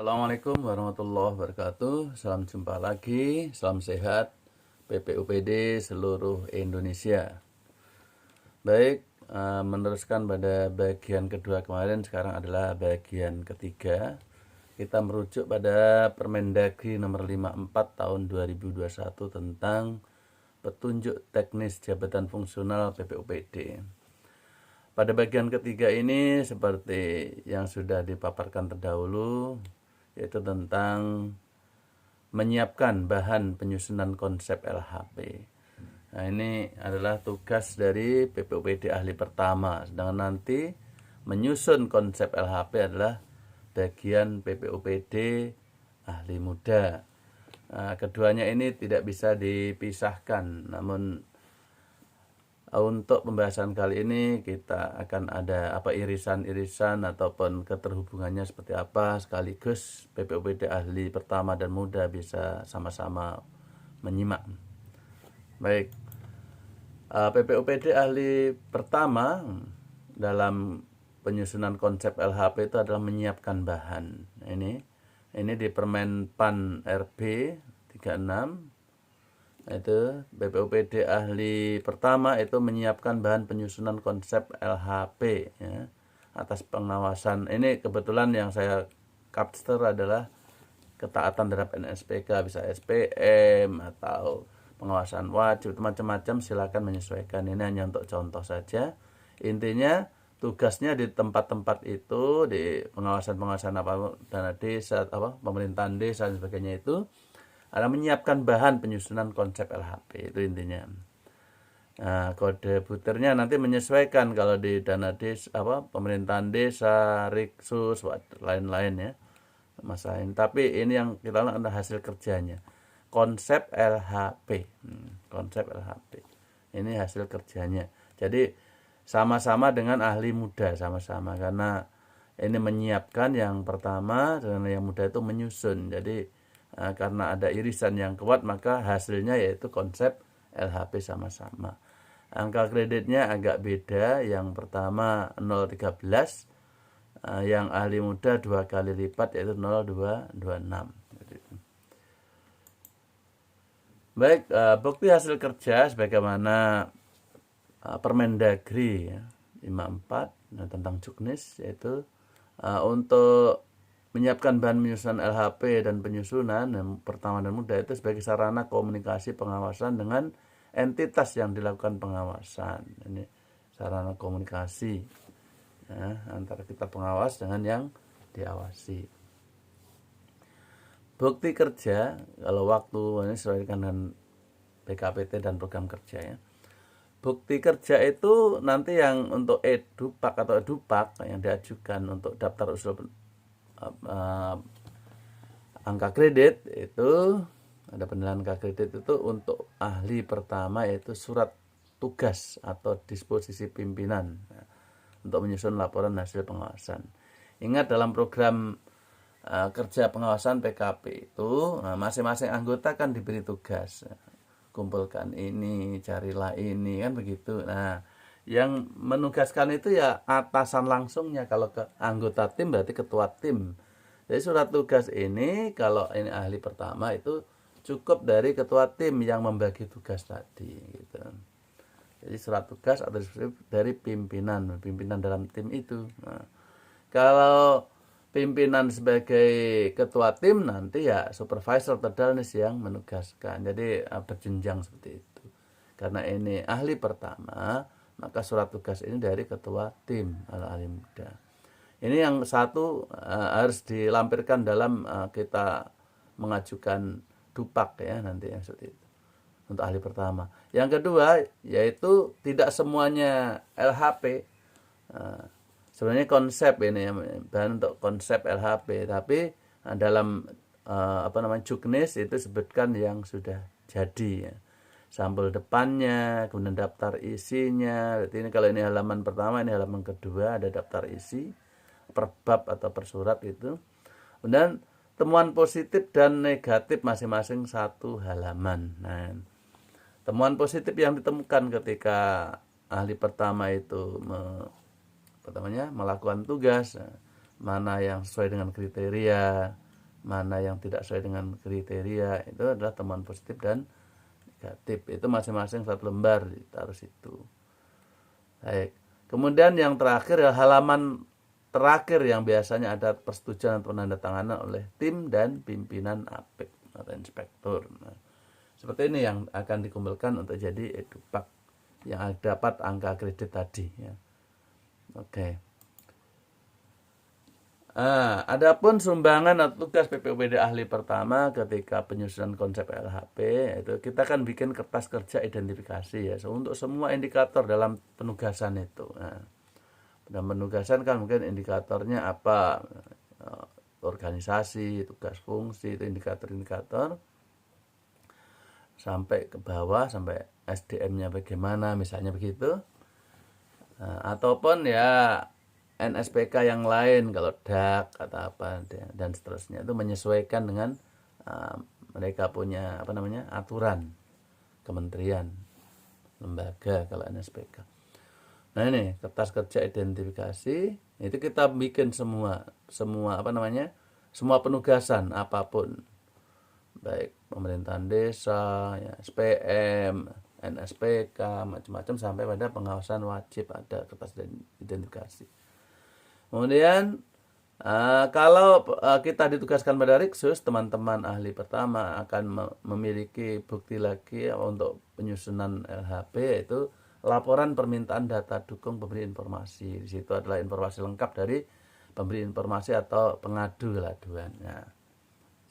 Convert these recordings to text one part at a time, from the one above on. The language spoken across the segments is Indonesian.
Assalamualaikum warahmatullahi wabarakatuh. Salam jumpa lagi, salam sehat PPUPD seluruh Indonesia. Baik, meneruskan pada bagian kedua kemarin, sekarang adalah bagian ketiga. Kita merujuk pada Permendagri nomor 54 tahun 2021 tentang petunjuk teknis jabatan fungsional PPUPD. Pada bagian ketiga ini seperti yang sudah dipaparkan terdahulu, yaitu tentang menyiapkan bahan penyusunan konsep LHP. Nah, ini adalah tugas dari PPUPD ahli pertama, sedangkan nanti menyusun konsep LHP adalah bagian PPUPD ahli muda. Nah, keduanya ini tidak bisa dipisahkan, namun untuk pembahasan kali ini kita akan ada irisan-irisan ataupun keterhubungannya seperti apa, sekaligus PPUPD ahli pertama dan muda bisa sama-sama menyimak. Baik, PPUPD ahli pertama dalam penyusunan konsep LHP itu adalah menyiapkan bahan. Ini di Permen PAN RB 36. Itu BPUPD ahli pertama itu menyiapkan bahan penyusunan konsep LHP ya, atas pengawasan. Ini kebetulan yang saya capture adalah ketaatan terhadap NSPK, bisa SPM atau pengawasan wajib, macam-macam, silakan menyesuaikan. Ini hanya untuk contoh saja. Intinya tugasnya di tempat-tempat itu, di pengawasan apa dana desa, pemerintahan desa dan sebagainya itu adalah menyiapkan bahan penyusunan konsep LHP, itu intinya. Nah, kode butirnya nanti menyesuaikan kalau di dana desa, pemerintahan desa, Riksus, lain-lain ya, masain. Tapi ini yang kita lihat adalah hasil kerjanya, konsep LHP, konsep LHP. Ini hasil kerjanya. Jadi sama-sama dengan ahli muda, sama-sama, karena ini menyiapkan yang pertama, dan yang muda itu menyusun. Jadi karena ada irisan yang kuat, maka hasilnya yaitu konsep LHP sama-sama. Angka kreditnya agak beda. Yang pertama 0,13, yang ahli muda 2 kali lipat yaitu 0,226. Baik, bukti hasil kerja sebagaimana Permendagri ya, 54 tentang juknis, yaitu untuk menyiapkan bahan penyusunan LHP dan penyusunan yang pertama dan muda itu sebagai sarana komunikasi pengawasan dengan entitas yang dilakukan pengawasan. Ini sarana komunikasi ya, antara kita pengawas dengan yang diawasi. Bukti kerja, kalau waktu ini sesuai dengan BKPT dan program kerja ya. Bukti kerja itu nanti yang untuk edupak atau edupak yang diajukan untuk daftar usul angka kredit itu, ada penilaian angka kredit itu untuk ahli pertama yaitu surat tugas atau disposisi pimpinan untuk menyusun laporan hasil pengawasan. Ingat, dalam program kerja pengawasan PKP itu masing-masing anggota kan diberi tugas, kumpulkan ini, carilah ini, kan begitu. Nah, yang menugaskan itu ya atasan langsungnya. Kalau ke anggota tim berarti ketua tim. Jadi surat tugas ini, kalau ini ahli pertama, itu cukup dari ketua tim yang membagi tugas tadi gitu. Jadi surat tugas atau dari pimpinan dalam tim itu. Nah, kalau pimpinan sebagai ketua tim, nanti ya supervisor atau dalnis yang menugaskan. Jadi berjenjang seperti itu. Karena ini ahli pertama, maka surat tugas ini dari ketua tim ahli muda. Ini yang satu harus dilampirkan dalam kita mengajukan dupak ya, nanti yang seperti itu untuk ahli pertama. Yang kedua yaitu tidak semuanya LHP. Sebenarnya konsep ini ya, bahan untuk konsep LHP, tapi dalam juknis itu sebutkan yang sudah jadi ya. Sampel depannya, kemudian daftar isinya. Berarti ini kalau ini halaman pertama, ini halaman kedua, ada daftar isi per bab atau per surat itu. Kemudian temuan positif dan negatif masing-masing satu halaman. Nah, temuan positif yang ditemukan ketika ahli pertama itu melakukan tugas, mana yang sesuai dengan kriteria, mana yang tidak sesuai dengan kriteria, itu adalah temuan positif dan negatif. Itu masing-masing satu lembar ditaruh situ. Baik. Kemudian yang terakhir ya halaman terakhir yang biasanya ada persetujuan atau penandatanganan oleh tim dan pimpinan APEK atau inspektur. Nah, seperti ini yang akan dikumpulkan untuk jadi edupak yang dapat angka kredit tadi ya. Oke. Adapun sumbangan atau tugas PPUPD ahli pertama ketika penyusunan konsep LHP, itu kita kan bikin kertas kerja identifikasi ya untuk semua indikator dalam penugasan itu. Nah, dalam penugasan kan mungkin indikatornya apa, organisasi, tugas fungsi, itu indikator-indikator sampai ke bawah, sampai SDM-nya bagaimana misalnya begitu. Ataupun ya NSPK yang lain kalau DAK atau apa dan seterusnya itu menyesuaikan dengan mereka punya aturan kementerian lembaga kalau NSPK. Nah ini kertas kerja identifikasi itu kita bikin semua semua penugasan apapun, baik pemerintahan desa, ya, SPM, NSPK, macam-macam sampai pada pengawasan wajib ada kertas identifikasi. Kemudian kalau kita ditugaskan pada Riksus, teman-teman ahli pertama akan memiliki bukti lagi untuk penyusunan LHP, yaitu laporan permintaan data dukung pemberi informasi. Di situ adalah informasi lengkap dari pemberi informasi atau pengadu aduan. Nah,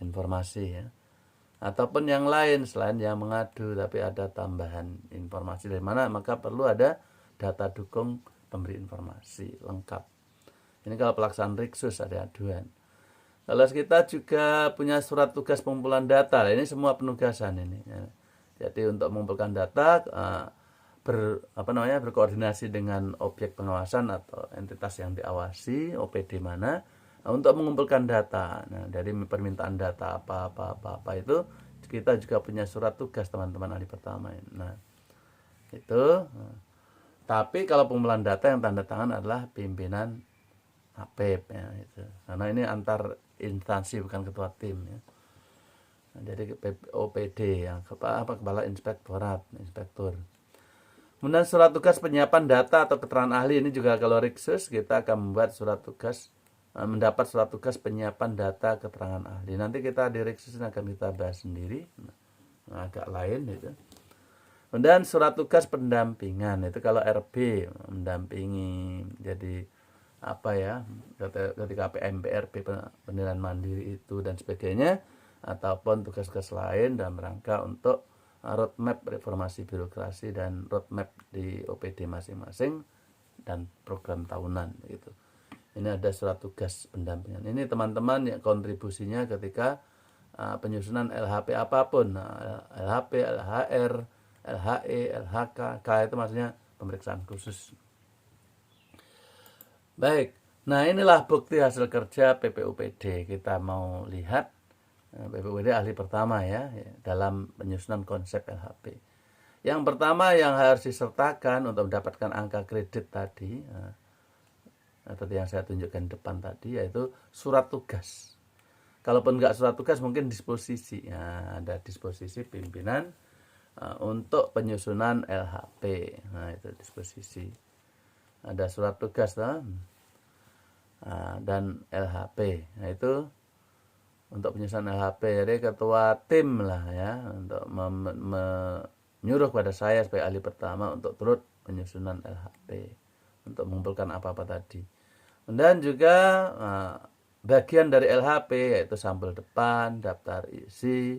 informasi ya. Ataupun yang lain selain yang mengadu tapi ada tambahan informasi dari mana, maka perlu ada data dukung pemberi informasi lengkap. Ini kalau pelaksanaan Riksus ada aduan. Kalau kita juga punya surat tugas pengumpulan data, ini semua penugasan ini. Ya. Jadi untuk mengumpulkan data berkoordinasi dengan objek pengawasan atau entitas yang diawasi, OPD mana, untuk mengumpulkan data. Nah, dari permintaan data apa itu kita juga punya surat tugas teman-teman ahli pertama. Nah, itu. Tapi kalau pengumpulan data yang tanda tangan adalah pimpinan APEP ya itu. Karena ini antar instansi bukan ketua tim ya. Nah, jadi OPD yang kepala inspektur. Kemudian surat tugas penyiapan data atau keterangan ahli, ini juga kalau Riksus kita akan membuat mendapat surat tugas penyiapan data keterangan ahli. Nanti kita di Riksus akan kita bahas sendiri, agak lain itu. Kemudian surat tugas pendampingan, itu kalau RB mendampingi, jadi ketika PMPRB penilaian mandiri itu dan sebagainya, ataupun tugas-tugas lain dalam rangka untuk roadmap reformasi birokrasi dan roadmap di OPD masing-masing dan program tahunan gitu. Ini ada surat tugas pendampingan. Ini teman-teman yang kontribusinya ketika penyusunan LHP apapun, LHP, LHR, LHE, LHK, K itu maksudnya pemeriksaan khusus. Baik, nah inilah bukti hasil kerja PPUPD. Kita mau lihat PPUPD ahli pertama ya dalam penyusunan konsep LHP. Yang pertama yang harus disertakan untuk mendapatkan angka kredit tadi, atau yang saya tunjukkan depan tadi, yaitu surat tugas. Kalaupun enggak surat tugas mungkin disposisi. Ya, ada disposisi pimpinan untuk penyusunan LHP. Nah itu disposisi. Ada surat tugas dan LHP. Nah itu untuk penyusunan LHP. Jadi ketua tim lah ya untuk menyuruh kepada saya sebagai ahli pertama untuk turut penyusunan LHP untuk mengumpulkan apa-apa tadi. Dan juga bagian dari LHP yaitu sampel depan, daftar isi,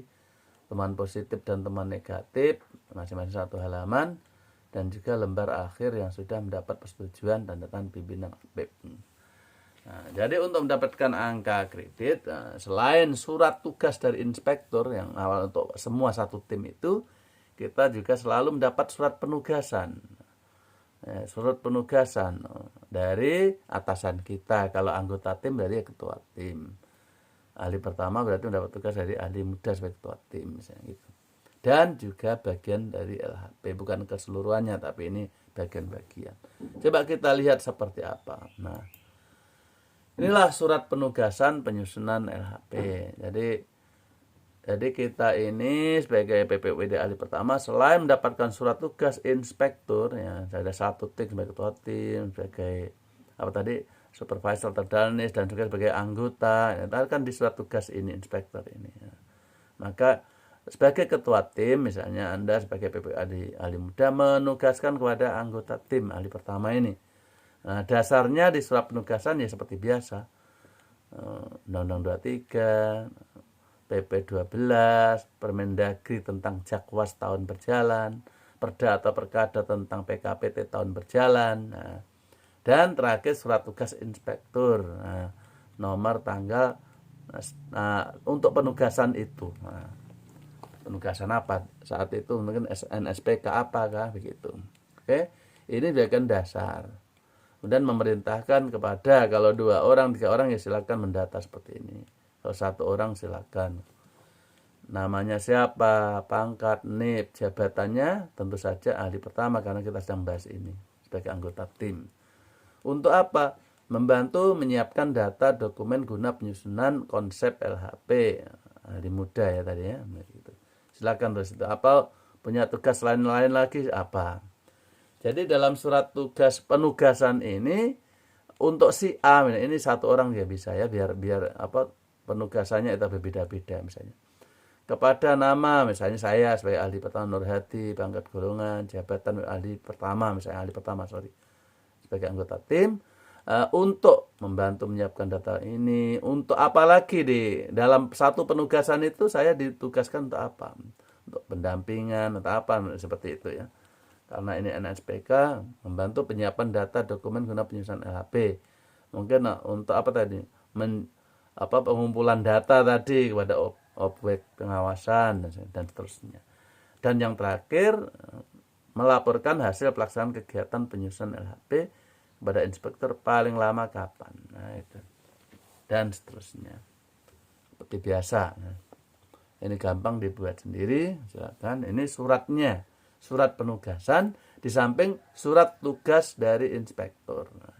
teman positif dan teman negatif masing-masing satu halaman, dan juga lembar akhir yang sudah mendapat persetujuan dan tangan pimpinan APEP. Nah, jadi untuk mendapatkan angka kredit, selain surat tugas dari inspektur yang awal untuk semua satu tim itu, kita juga selalu mendapat surat penugasan. Surat penugasan dari atasan kita. Kalau anggota tim dari ketua tim. Ahli pertama berarti mendapat tugas dari ahli muda sebagai ketua tim misalnya gitu. Dan juga bagian dari LHP, bukan keseluruhannya tapi ini bagian-bagian. Coba kita lihat seperti apa. Nah, Inilah surat penugasan penyusunan LHP. Jadi kita ini sebagai PPUPD ahli pertama, selain mendapatkan surat tugas inspektur, ya ada 1 tik sebagai ketua tim, sebagai apa tadi supervisor terdanis, dan juga sebagai anggota, ya, kan di surat tugas ini inspektur ini. Ya. Maka sebagai ketua tim, misalnya Anda sebagai PPUPD ahli muda menugaskan kepada anggota tim ahli pertama ini. Nah, dasarnya di surat penugasan ya seperti biasa. Undang-Undang 23, PP 12, Permendagri tentang Jakwas tahun berjalan, Perda atau Perkada tentang PKPT tahun berjalan. Nah, dan terakhir surat tugas inspektur. Nah, nomor tanggal untuk penugasan itu. Nah, penugasan apa saat itu, mungkin NSPK apakah begitu. Oke, ini bagian dasar. Kemudian memerintahkan kepada, kalau 2 orang 3 orang ya silakan mendata seperti ini. Kalau 1 orang silakan. Namanya siapa, pangkat, NIP, jabatannya tentu saja ahli pertama karena kita sedang bahas ini sebagai anggota tim. Untuk apa? Membantu menyiapkan data dokumen guna penyusunan konsep LHP. Ahli muda ya tadi ya. Silakan terus itu. Apa punya tugas lain-lain lagi apa? Jadi dalam surat tugas penugasan ini untuk si A, ini 1 orang ya bisa ya, biar apa penugasannya itu berbeda-beda misalnya. Kepada nama misalnya saya sebagai ahli pertama Nur Hadi, pangkat golongan, jabatan ahli pertama misalnya sebagai anggota tim, untuk membantu menyiapkan data ini, untuk apa lagi di dalam satu penugasan itu saya ditugaskan untuk apa? Untuk pendampingan atau apa seperti itu ya. Karena ini NSPK, membantu penyiapan data dokumen guna penyusunan LHP. Mungkin untuk apa tadi? Pengumpulan data tadi kepada objek pengawasan dan seterusnya. Dan yang terakhir, melaporkan hasil pelaksanaan kegiatan penyusunan LHP kepada inspektur paling lama kapan. Nah, itu. Dan seterusnya. Seperti biasa. Nah, ini gampang dibuat sendiri, silakan. Ini suratnya. Surat penugasan di samping surat tugas dari inspektur. Nah,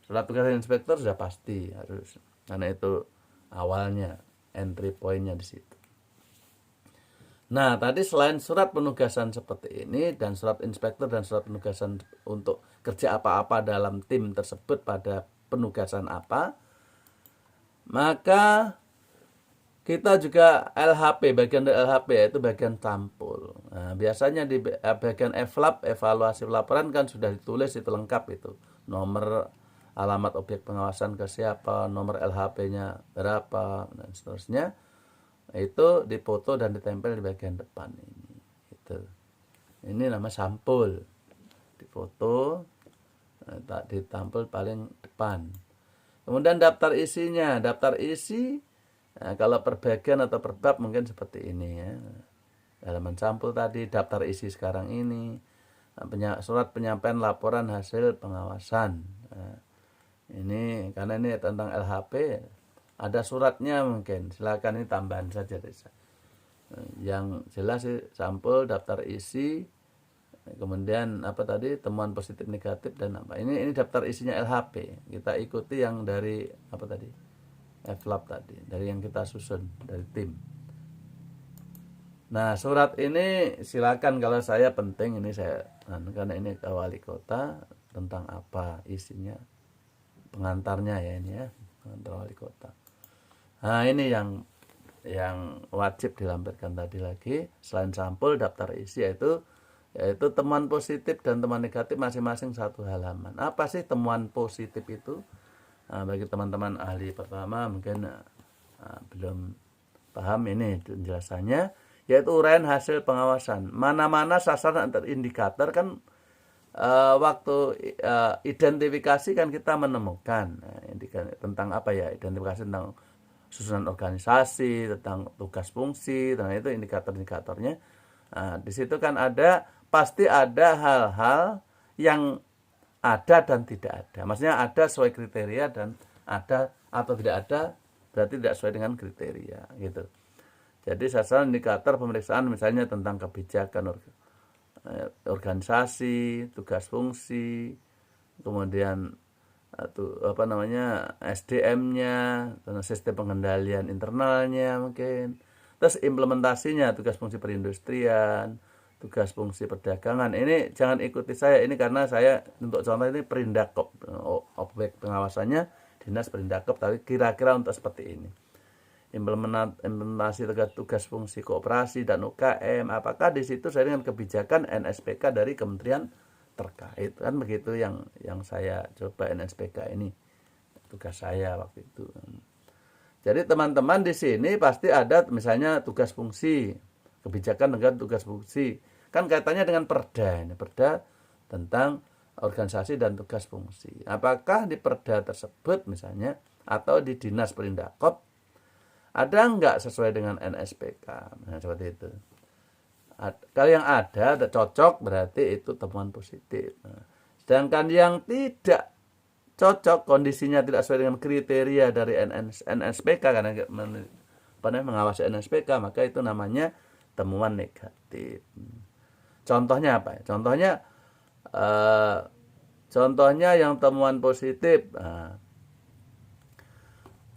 surat tugas dari inspektur sudah pasti harus, karena itu awalnya entry pointnya di situ. Nah, tadi selain surat penugasan seperti ini dan surat inspektur dan surat penugasan untuk kerja apa-apa dalam tim tersebut pada penugasan apa, maka kita juga LHP, bagian dari LHP yaitu bagian sampul. Nah, biasanya di bagian EVLAP, evaluasi laporan kan sudah ditulis itu lengkap itu. Nomor alamat objek pengawasan ke siapa, nomor LHP-nya berapa, dan seterusnya. Itu dipoto dan ditempel di bagian depan ini. Itu. Ini nama sampul. Dipoto, ditampil paling depan. Kemudian daftar isinya, daftar isi. Nah, kalau per bagian atau per bab mungkin seperti ini ya. Halaman sampul tadi, daftar isi sekarang ini, surat penyampaian laporan hasil pengawasan. Nah, ini karena ini tentang LHP, ada suratnya mungkin. Silakan ini tambahan saja desa. Yang jelas sih sampul, daftar isi, kemudian apa tadi temuan positif negatif dan apa. Ini daftar isinya LHP. Kita ikuti yang dari apa tadi? EVLAP tadi, dari yang kita susun dari tim. Nah, surat ini silakan, kalau saya penting ini saya karena ini ke wali kota, tentang apa isinya, pengantarnya ya ini ya, pengantar wali kota. Nah, ini yang wajib dilampirkan tadi lagi, selain sampul, daftar isi yaitu temuan positif dan temuan negatif masing-masing 1 halaman. Apa sih temuan positif itu? Nah, bagi teman-teman ahli pertama mungkin belum paham ini penjelasannya, yaitu uraian hasil pengawasan. Mana-mana sasaran atau indikator kan waktu identifikasi kan kita menemukan tentang apa ya, identifikasi tentang susunan organisasi, tentang tugas fungsi, tentang itu indikator-indikatornya. Nah, di situ kan pasti ada hal-hal yang ada dan tidak ada. Maksudnya ada sesuai kriteria dan ada atau tidak ada berarti tidak sesuai dengan kriteria gitu. Jadi sasaran indikator pemeriksaan misalnya tentang kebijakan organisasi, tugas fungsi, kemudian atau apa namanya SDM-nya, sistem pengendalian internalnya mungkin, terus implementasinya, tugas fungsi perindustrian, tugas fungsi perdagangan. Ini jangan ikuti saya ini, karena saya untuk contoh ini Perindakop, objek pengawasannya Dinas Perindakop, tapi kira-kira untuk seperti ini. Implementasi tugas fungsi koperasi dan UKM, apakah di situ saya dengan kebijakan NSPK dari kementerian terkait, kan begitu yang saya coba NSPK ini tugas saya waktu itu. Jadi teman-teman di sini pasti ada misalnya tugas fungsi, kebijakan dengan tugas fungsi, kan kaitannya dengan perda, ini perda tentang organisasi dan tugas fungsi. Apakah di perda tersebut misalnya atau di Dinas Perindakop ada enggak sesuai dengan NSPK, nah, seperti itu. Kalau yang ada cocok, berarti itu temuan positif. Nah, sedangkan yang tidak cocok, kondisinya tidak sesuai dengan kriteria dari NSPK karena mengawasi NSPK, maka itu namanya temuan negatif. Contohnya apa? Contohnya yang temuan positif,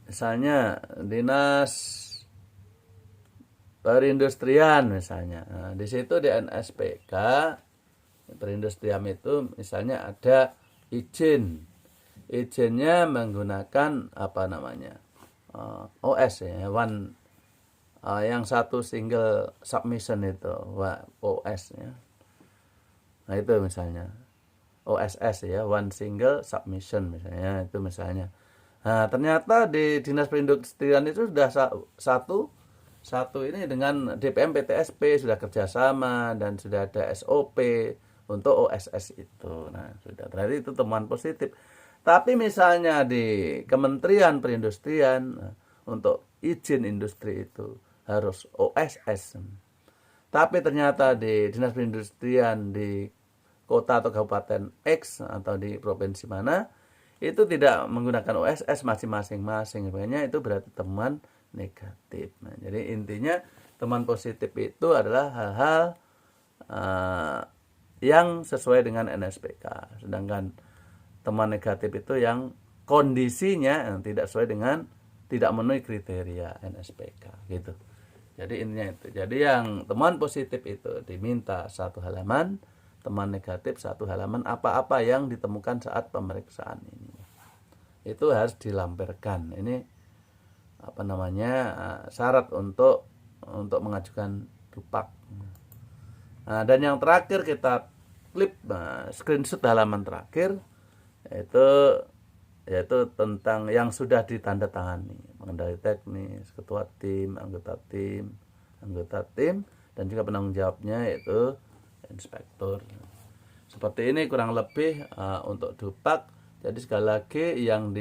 misalnya Dinas Perindustrian misalnya. Nah, di situ di NSPK perindustrian itu misalnya ada izinnya menggunakan apa namanya OS ya, yang satu single submission itu OS ya. Nah itu misalnya OSS ya, one single submission misalnya, itu misalnya. Nah ternyata di Dinas Perindustrian itu sudah satu ini dengan DPM PTSP sudah kerjasama dan sudah ada SOP untuk OSS itu. Nah sudah, berarti itu temuan positif. Tapi misalnya di Kementerian Perindustrian untuk izin industri itu harus OSS. Tapi ternyata di Dinas Perindustrian di kota atau kabupaten X atau di provinsi mana itu tidak menggunakan OSS masing-masing. Makanya itu berarti temuan negatif. Nah, jadi intinya temuan positif itu adalah hal-hal yang sesuai dengan NSPK. Sedangkan temuan negatif itu yang kondisinya yang tidak sesuai dengan, tidak memenuhi kriteria NSPK gitu. Jadi intinya itu. Jadi yang temuan positif itu diminta 1 halaman, temuan negatif 1 halaman, apa-apa yang ditemukan saat pemeriksaan ini. Itu harus dilampirkan. Ini apa namanya syarat untuk mengajukan dupak. Nah, dan yang terakhir kita klip screenshot halaman terakhir yaitu tentang yang sudah ditandatangani, pengendali teknis, ketua tim, anggota tim, dan juga penanggung jawabnya yaitu inspektur. Seperti ini kurang lebih untuk dupak. Jadi sekali lagi yang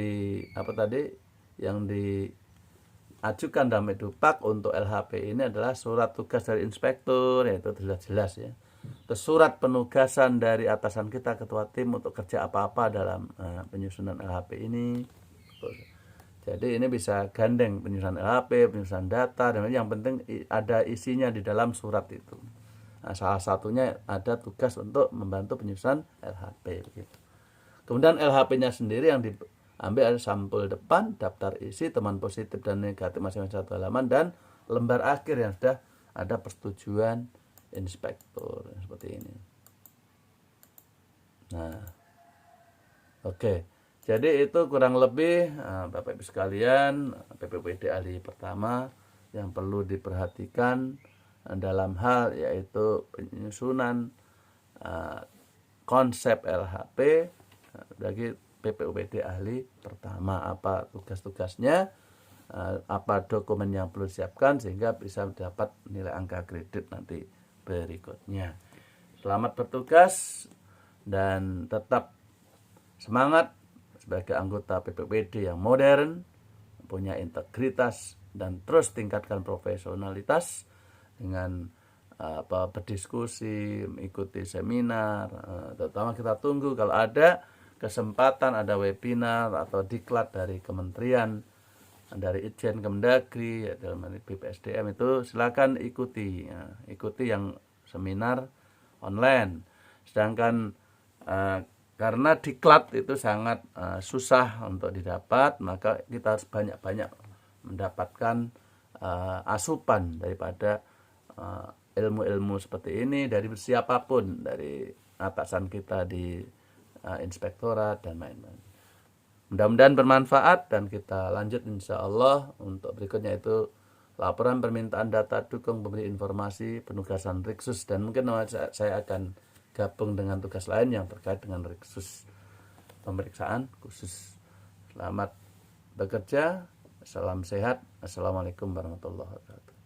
diajukan dalam dupak untuk LHP ini adalah surat tugas dari inspektur, yaitu sudah jelas ya. Terus surat penugasan dari atasan kita ketua tim untuk kerja apa-apa dalam penyusunan LHP ini. Jadi ini bisa gandeng penyusunan LHP, penyusunan data, dan yang penting ada isinya di dalam surat itu. Nah, salah satunya ada tugas untuk membantu penyusunan LHP begitu. Kemudian LHP-nya sendiri yang diambil ada sampul depan, daftar isi, teman positif dan negatif masing-masing 1 halaman, dan lembar akhir yang sudah ada persetujuan inspektur seperti ini. Nah, oke. Jadi itu kurang lebih Bapak Ibu sekalian, PPUPD ahli pertama yang perlu diperhatikan dalam hal yaitu penyusunan konsep LHP bagi PPUPD ahli pertama, apa tugas-tugasnya, apa dokumen yang perlu disiapkan sehingga bisa dapat nilai angka kredit nanti berikutnya. Selamat bertugas dan tetap semangat sebagai anggota PPUPD yang modern, punya integritas, dan terus tingkatkan profesionalitas dengan berdiskusi, mengikuti seminar, terutama kita tunggu kalau ada kesempatan, ada webinar atau diklat dari kementerian, dari Itjen Kemendagri, dalam BPSDM itu silakan ikuti yang seminar online. Sedangkan karena diklat itu sangat susah untuk didapat, maka kita harus banyak-banyak mendapatkan asupan daripada ilmu-ilmu seperti ini dari siapapun, dari atasan kita di inspektorat dan lain-lain. Mudah-mudahan bermanfaat, dan kita lanjut insya Allah untuk berikutnya, itu laporan permintaan data dukung pemberi informasi penugasan Riksus, dan mungkin saya akan gabung dengan tugas lain yang terkait dengan Riksus pemeriksaan khusus. Selamat bekerja, salam sehat, assalamualaikum warahmatullahi wabarakatuh.